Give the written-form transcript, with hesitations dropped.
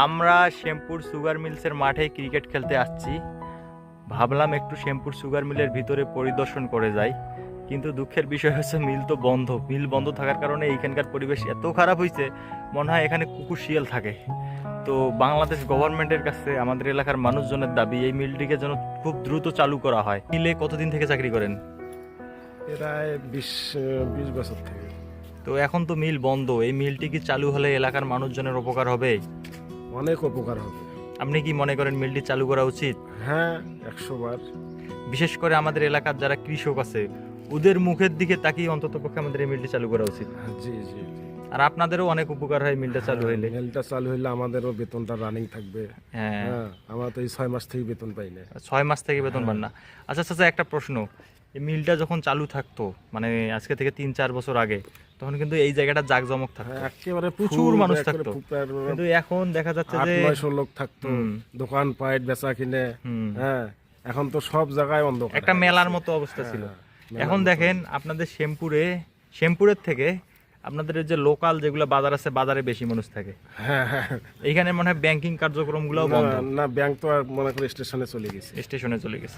আমরা শ্যামপুর সুগার মিলসের মাঠে ক্রিকেট খেলতে আসছি। ভাবলাম একটু শ্যামপুর সুগার মিলের ভিতরে পরিদর্শন করে যাই, কিন্তু দুঃখের বিষয় হচ্ছে মিল তো বন্ধ। মিল বন্ধ থাকার কারণে এইখানকার পরিবেশ এত খারাপ হয়েছে, মনে হয় এখানে কুকুর শিয়াল থাকে। তো বাংলাদেশ গভর্নমেন্টের কাছে আমাদের এলাকার মানুষজনের দাবি এই মিলটিকে যেন খুব দ্রুত চালু করা হয়। মিলে কতদিন থেকে চাকরি করেন? প্রায় 20 বছর থেকে। তো এখন তো মিল বন্ধ, এই মিলটি কি চালু হলে এলাকার মানুষজনের উপকার হবে? অনেক উপকার হবে। আপনি কি মনে করেন মিলটি চালু করা উচিত? হ্যাঁ, 100 বার। বিশেষ করে আমাদের এলাকার যারা কৃষক আছে ওদের মুখের দিকে তাকিয়ে অন্তত পক্ষে আমাদের এই মিলটি চালু করা উচিত। জি জি জি। আর আপনাদেরও অনেক উপকার হয় মিলটা চালু হইলে। মেলটা চালু হইলে আমাদেরও বেতনটা রানিং থাকবে। হ্যাঁ, হ্যাঁ, আমরা তো এই 6 মাস থেকে বেতন পাই না। 6 মাস থেকে বেতন পান না। আচ্ছা আচ্ছা, একটা প্রশ্ন, এই মিলটা যখন চালু থাকতো মানে আজকে থেকে 3-4 বছর আগে, তখন কিন্তু এই জায়গাটা জাঁকজমক থাকতো, হ্যাঁ, একেবারে প্রচুর ফুল, মানুষ একেবারে থাকতো। ফুপার, কিন্তু এখন দেখা যাচ্ছে যে 800-900 লোক থাকতো। হুম। দোকান পাইট বেচা কিনে। হুম, হ্যাঁ, এখন তো সব জায়গায় অন্ধকার। একটা হয়ে মেলার গেছে। মতো অবস্থা ছিল। হ্যাঁ, মেলার এখন মতো। দেখেন আপনাদের শ্যামপুরের থেকে আপনাদের এই যে লোকাল যেগুলো বাজার আছে, বাজারে বেশি মানুষ থাকে। হ্যাঁ হ্যাঁ। এইখানে মনে হয় ব্যাংকিং কার্যক্রমগুলোও বন্ধ, না ব্যাংক তো আর মনে করে স্টেশনে চলে গেছে। স্টেশনে চলে গেছে।